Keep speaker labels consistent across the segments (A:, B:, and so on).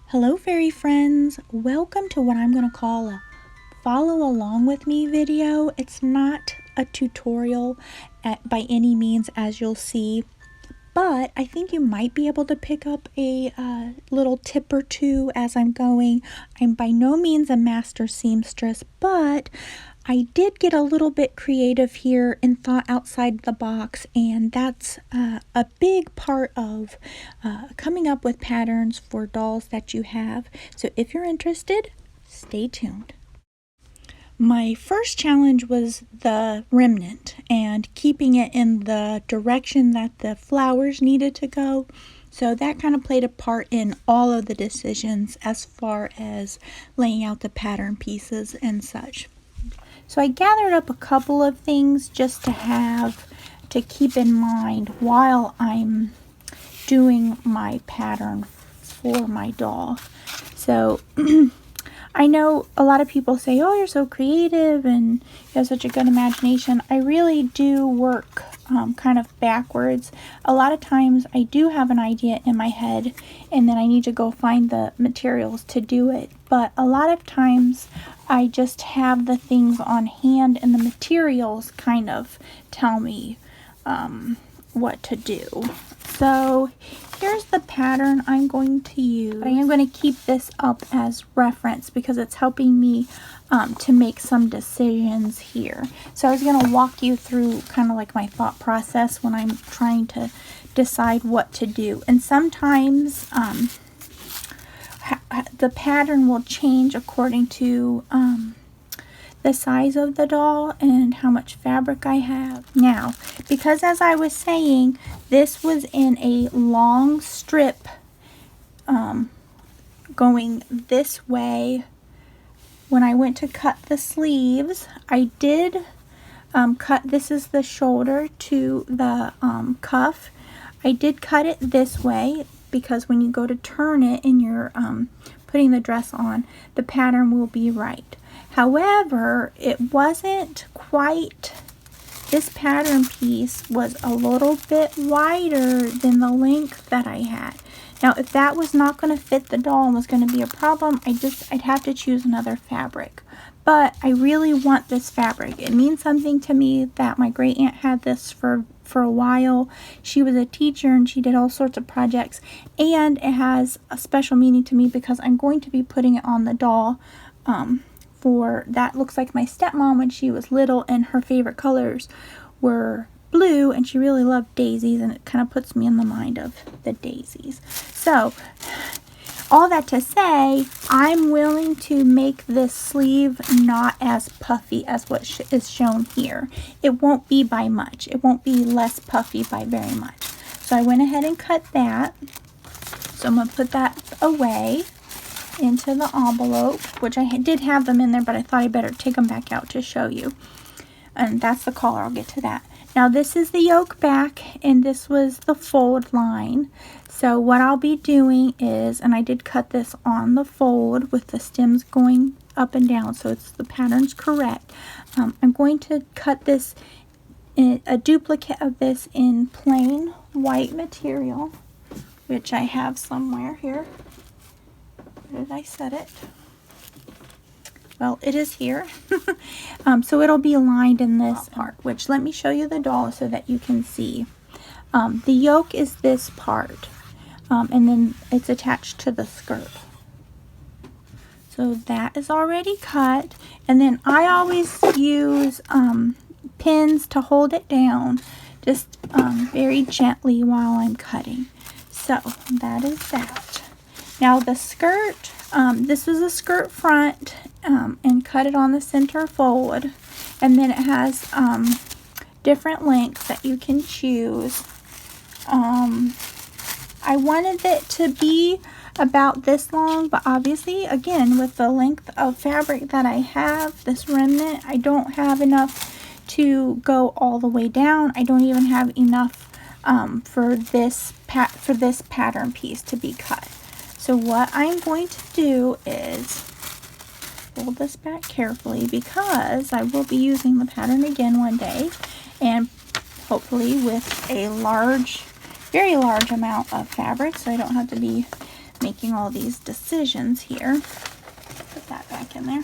A: Hello fairy friends, welcome to what I'm going to call a follow along with me video. It's not a tutorial by any means, as you'll see, but I think you might be able to pick up a little tip or two as I'm going. I'm by no means a master seamstress, but I did get a little bit creative here and thought outside the box, and that's a big part of coming up with patterns for dolls that you have. So if you're interested, stay tuned. My first challenge was the remnant and keeping it in the direction that the flowers needed to go. So that kind of played a part in all of the decisions as far as laying out the pattern pieces and such. So I gathered up a couple of things just to keep in mind while I'm doing my pattern for my doll. So I know a lot of people say, oh, you're so creative and you have such a good imagination. I really do work kind of backwards. A lot of times I do have an idea in my head and then I need to go find the materials to do it. But a lot of times I just have the things on hand and the materials kind of tell me what to do. So here's the pattern I'm going to use. I am going to keep this up as reference because it's helping me to make some decisions here. So I was going to walk you through kind of like my thought process when I'm trying to decide what to do. And sometimes the pattern will change according to the size of the doll and how much fabric I have. Now, because as I was saying, this was in a long strip going this way. When I went to cut the sleeves, I did cut, this is the shoulder to the cuff. I did cut it this way because when you go to turn it and you're putting the dress on, the pattern will be right. However, it wasn't quite, this pattern piece was a little bit wider than the length that I had. Now, if that was not going to fit the doll and was going to be a problem, I'd have to choose another fabric. But I really want this fabric. It means something to me that my great aunt had this for a while. She was a teacher and she did all sorts of projects. And it has a special meaning to me because I'm going to be putting it on the doll that looks like my stepmom when she was little, and her favorite colors were blue and she really loved daisies, and it kind of puts me in the mind of the daisies. So all that to say, I'm willing to make this sleeve not as puffy as what is shown here. It won't be by much. It won't be less puffy by very much. So I went ahead and cut that. So I'm going to put that away into the envelope, which I did have them in there, but I thought I better take them back out to show you. And that's the collar. I'll get to that. Now this is the yoke back, and this was the fold line. So what I'll be doing is, and I did cut this on the fold with the stems going up and down, so the pattern's correct. I'm going to cut this, a duplicate of this in plain white material, which I have somewhere here. Where did I set it? Well, it is here. So it'll be lined in this part, which let me show you the doll so that you can see. The yoke is this part, and then it's attached to the skirt. So that is already cut, and then I always use pins to hold it down, just very gently while I'm cutting. So that is that. Now the skirt, this is a skirt front, and cut it on the center fold, and then it has different lengths that you can choose. I wanted it to be about this long, but obviously, again, with the length of fabric that I have, this remnant, I don't have enough to go all the way down. I don't even have enough for this pattern piece to be cut. So what I'm going to do is fold this back carefully because I will be using the pattern again one day, and hopefully with a very large amount of fabric, so I don't have to be making all these decisions here. Put that back in there.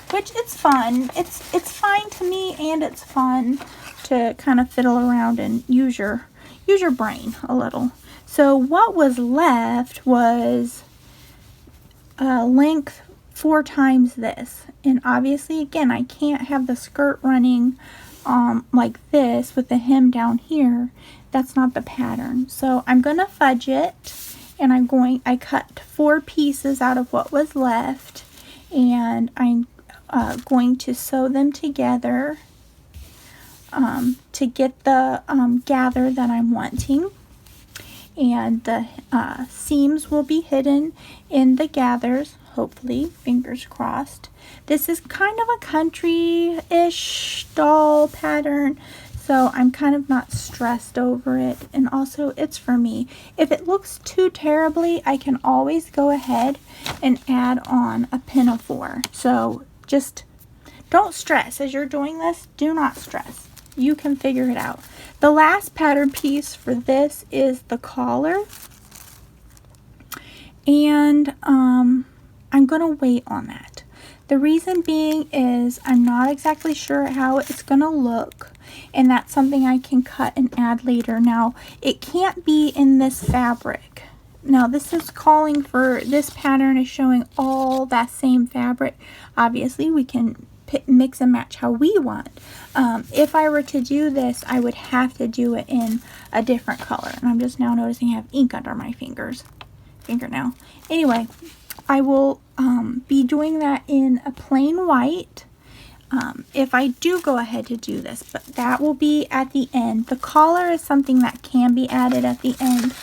A: Which, it's fun. It's fine to me, and it's fun to kind of fiddle around and use your brain a little. So what was left was length 4 times this, and obviously again I can't have the skirt running like this with the hem down here. That's not the pattern. So I'm gonna fudge it, and I cut 4 pieces out of what was left, and I'm going to sew them together to get the gather that I'm wanting. And the seams will be hidden in the gathers, hopefully, fingers crossed. This is kind of a country-ish doll pattern, so I'm kind of not stressed over it, and also it's for me. If it looks too terribly, I can always go ahead and add on a pinafore. So just don't stress as you're doing this. Do not stress. You can figure it out. The last pattern piece for this is the collar, and I'm gonna wait on that. The reason being is I'm not exactly sure how it's gonna look, and that's something I can cut and add later. Now, it can't be in this fabric. Now, this is calling for, this pattern is showing all that same fabric. Obviously, we can mix and match how we want. If I were to do this, I would have to do it in a different color. And I'm just now noticing I have ink under my fingernail. Anyway, I will be doing that in a plain white if I do go ahead to do this, but that will be at the end. The collar is something that can be added at the end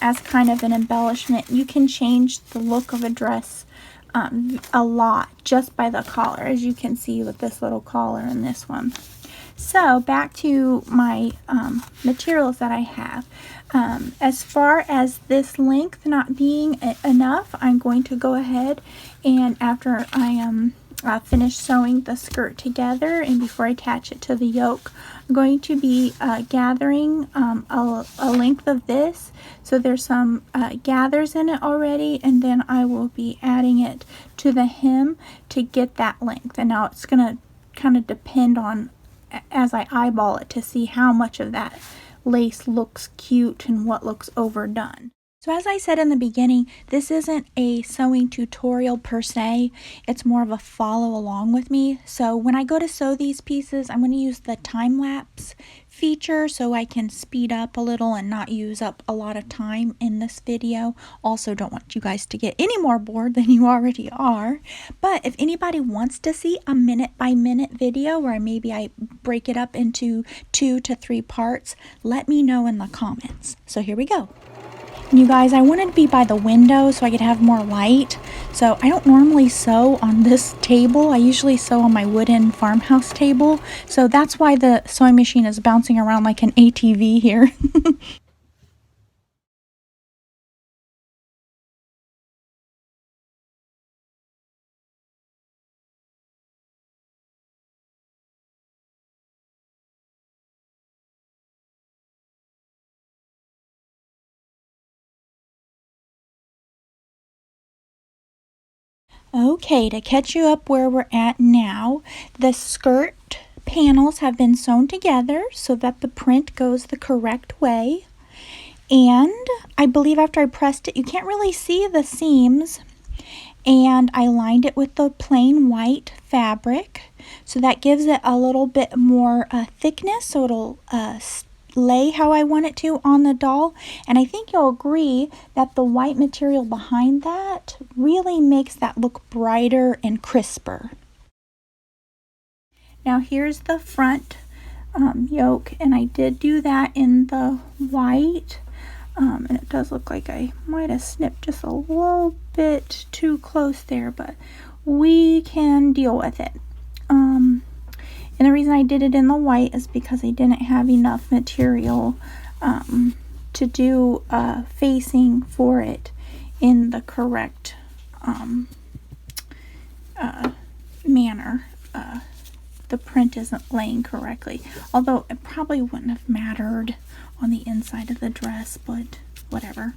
A: as kind of an embellishment. You can change the look of a dress a lot just by the collar, as you can see with this little collar and this one. So back to my materials that I have. As far as this length not being enough, I'm going to go ahead and after I am finished sewing the skirt together and before I attach it to the yoke, I'm going to be gathering a length of this. So there's some gathers in it already, and then I will be adding it to the hem to get that length. And now it's going to kind of depend on as I eyeball it to see how much of that lace looks cute and what looks overdone. So as I said in the beginning, this isn't a sewing tutorial per se, it's more of a follow along with me. So when I go to sew these pieces, I'm going to use the time-lapse feature so I can speed up a little and not use up a lot of time in this video. Also, don't want you guys to get any more bored than you already are. But if anybody wants to see a minute-by-minute video where maybe I break it up into 2 to 3 parts, let me know in the comments. So here we go. You guys, I wanted to be by the window so I could have more light. So I don't normally sew on this table. I usually sew on my wooden farmhouse table. So that's why the sewing machine is bouncing around like an ATV here. Okay, to catch you up where we're at now, the skirt panels have been sewn together so that the print goes the correct way. And I believe after I pressed it, you can't really see the seams. And I lined it with the plain white fabric. So that gives it a little bit more thickness, so it'll lay how I want it to on the doll. And I think you'll agree that the white material behind that really makes that look brighter and crisper. Now here's the front yoke, and I did do that in the white, and it does look like I might have snipped just a little bit too close there, but we can deal with it. And the reason I did it in the white is because I didn't have enough material to do facing for it in the correct manner. The print isn't laying correctly, although it probably wouldn't have mattered on the inside of the dress, but whatever.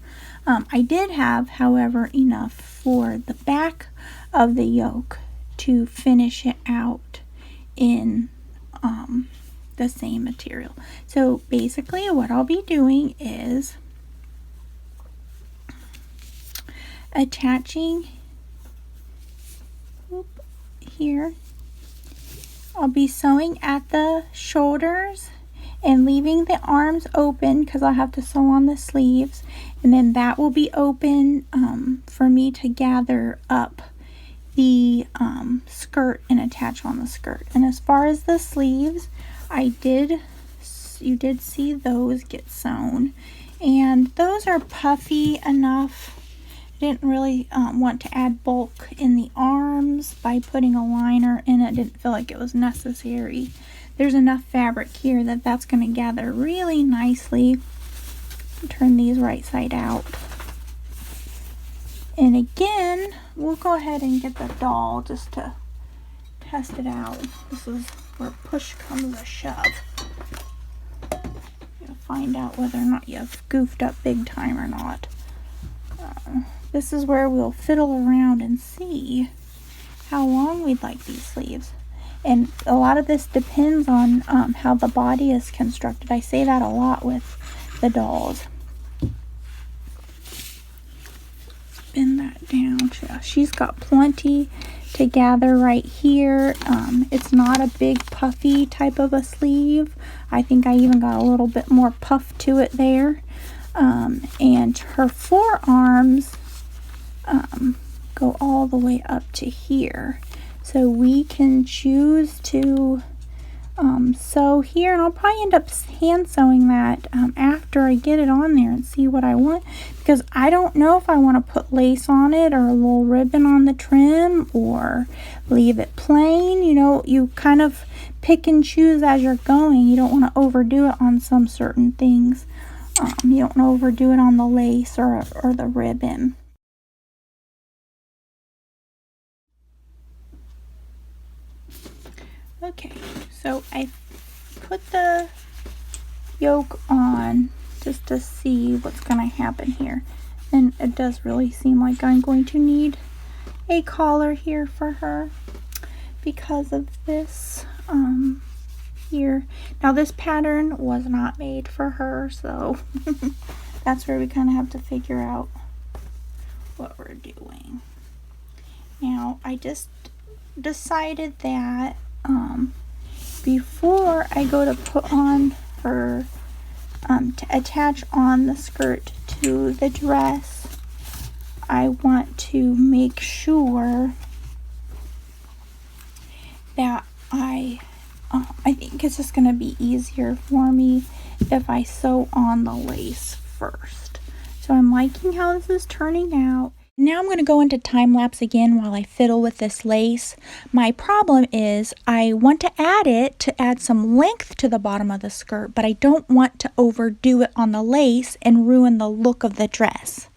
A: I did have, however, enough for the back of the yoke to finish it out in the same material. So basically what I'll be doing is attaching here. I'll be sewing at the shoulders and leaving the arms open because I'll have to sew on the sleeves, and then that will be open for me to gather up the skirt and attach on the skirt. And as far as the sleeves, you did see those get sewn, and those are puffy enough. I didn't really want to add bulk in the arms by putting a liner in it. Didn't feel like it was necessary. There's enough fabric here that that's going to gather really nicely. Turn these right side out. And again, we'll go ahead and get the doll just to test it out. This is where push comes to shove. You'll find out whether or not you've goofed up big time or not. This is where we'll fiddle around and see how long we'd like these sleeves. And a lot of this depends on how the body is constructed. I say that a lot with the dolls. Spin that down. She's got plenty to gather right here. It's not a big puffy type of a sleeve. I think I even got a little bit more puff to it there. And her forearms go all the way up to here. So we can choose to sew here, and I'll probably end up hand sewing that after I get it on there and see what I want, because I don't know if I want to put lace on it or a little ribbon on the trim or leave it plain. You know, you kind of pick and choose as you're going. You don't want to overdo it on some certain things. You don't want to overdo it on the lace or the ribbon. Okay, so I put the yoke on just to see what's going to happen here. And it does really seem like I'm going to need a collar here for her because of this here. Now this pattern was not made for her, so that's where we kind of have to figure out what we're doing. Now I just decided that before I go to put on her to attach on the skirt to the dress, I want to make sure that I think it's just going to be easier for me if I sew on the lace first. So I'm liking how this is turning out. Now I'm going to go into time lapse again while I fiddle with this lace. My problem is I want to add some length to the bottom of the skirt, but I don't want to overdo it on the lace and ruin the look of the dress.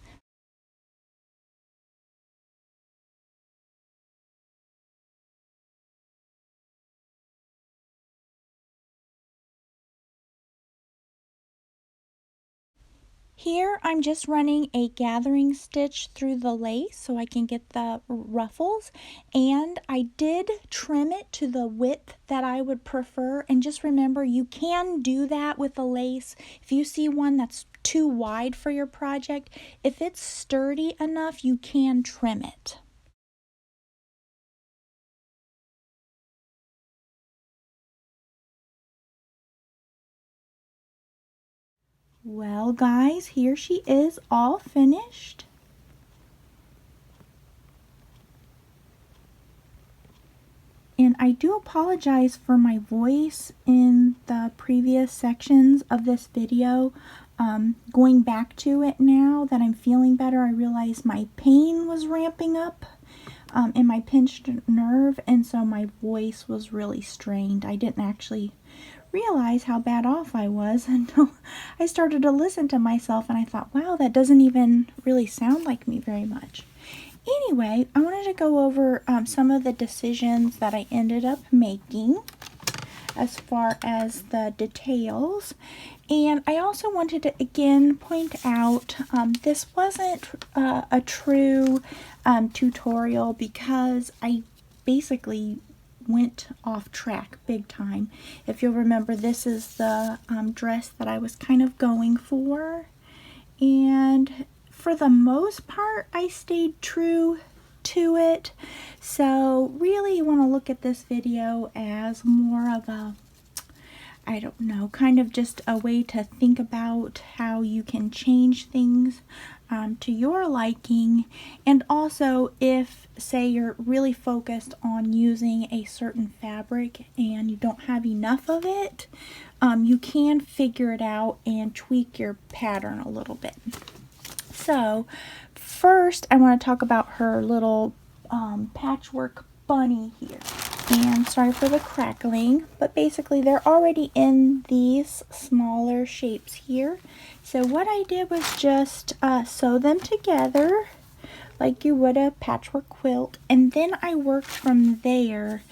A: Here I'm just running a gathering stitch through the lace so I can get the ruffles, and I did trim it to the width that I would prefer. And just remember, you can do that with the lace. If you see one that's too wide for your project, if it's sturdy enough, you can trim it. Well guys, here she is all finished. And I do apologize for my voice in the previous sections of this video. Going back to it now that I'm feeling better, I realized my pain was ramping up in my pinched nerve, and so my voice was really strained. I didn't actually realize how bad off I was until I started to listen to myself, and I thought, wow, that doesn't even really sound like me very much. Anyway, I wanted to go over some of the decisions that I ended up making. as far as the details. And I also wanted to again point out this wasn't a true tutorial, because I basically went off track big time. If you'll remember, this is the dress that I was kind of going for, and for the most part I stayed true to it. So really you want to look at this video as more of a, I don't know, kind of just a way to think about how you can change things to your liking. And also, if say you're really focused on using a certain fabric and you don't have enough of it, you can figure it out and tweak your pattern a little bit. So first I want to talk about her little patchwork bunny here. And sorry for the crackling, but basically they're already in these smaller shapes here. So what I did was just sew them together like you would a patchwork quilt, and then I worked from there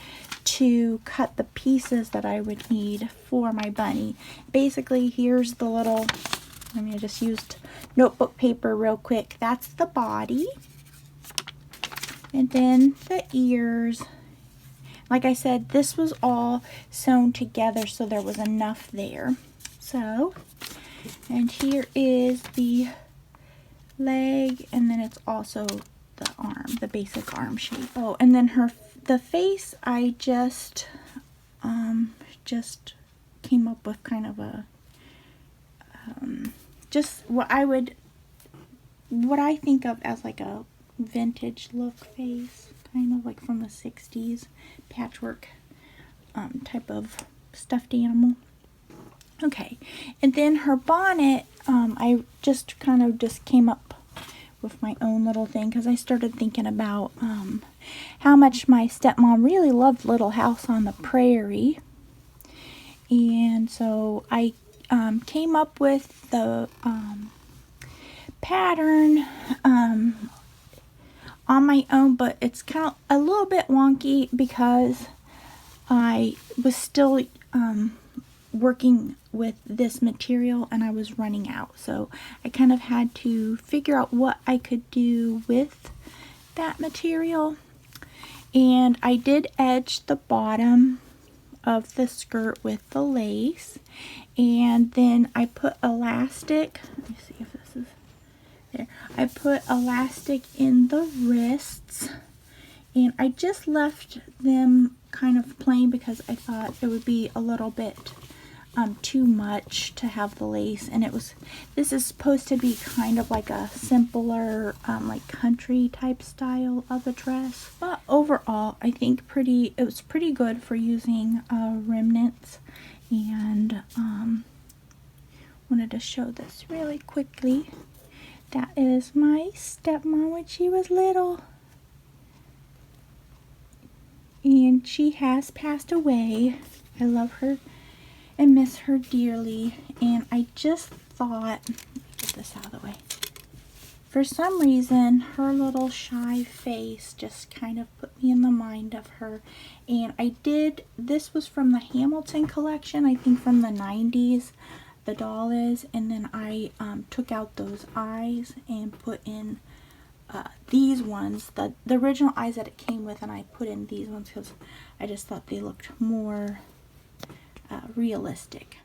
A: to cut the pieces that I would need for my bunny. Basically, here's the little, I mean, I just used notebook paper real quick. That's the body, and then the ears. Like I said, this was all sewn together, so there was enough there. So, and here is the leg, and then it's also the arm, the basic arm shape. Oh, and then the face, I just came up with kind of a just what I think of as like a vintage look face, kind of like from the 60s patchwork type of stuffed animal. Okay, and then her bonnet, I just kind of came up with my own little thing, because I started thinking about how much my stepmom really loved Little House on the Prairie. And so I came up with the pattern on my own, but it's kind of a little bit wonky because I was still working with this material and I was running out. So I kind of had to figure out what I could do with that material. And I did edge the bottom of the skirt with the lace, and then I put elastic, let me see if this is there, I put elastic in the wrists, and I just left them kind of plain because I thought it would be a little bit too much to have the lace. And this is supposed to be kind of like a simpler like country type style of a dress, but overall I think it was pretty good for using remnants. And wanted to show this really quickly. That is my stepmom when she was little, and she has passed away. I love her and miss her dearly. And I just thought, get this out of the way, for some reason her little shy face just kind of put me in the mind of her. And this was from the Hamilton collection, I think from the 90s, the doll is, and then I took out those eyes and put in these ones, the original eyes that it came with, and I put in these ones because I just thought they looked more realistic.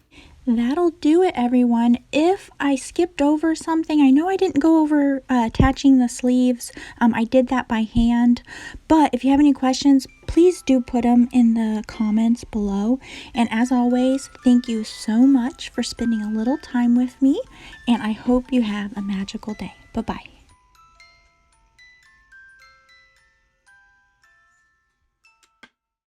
A: That'll do it, everyone. If I skipped over something, I know I didn't go over attaching the sleeves. I did that by hand, but if you have any questions, please do put them in the comments below. And as always, thank you so much for spending a little time with me, and I hope you have a magical day. Bye-bye.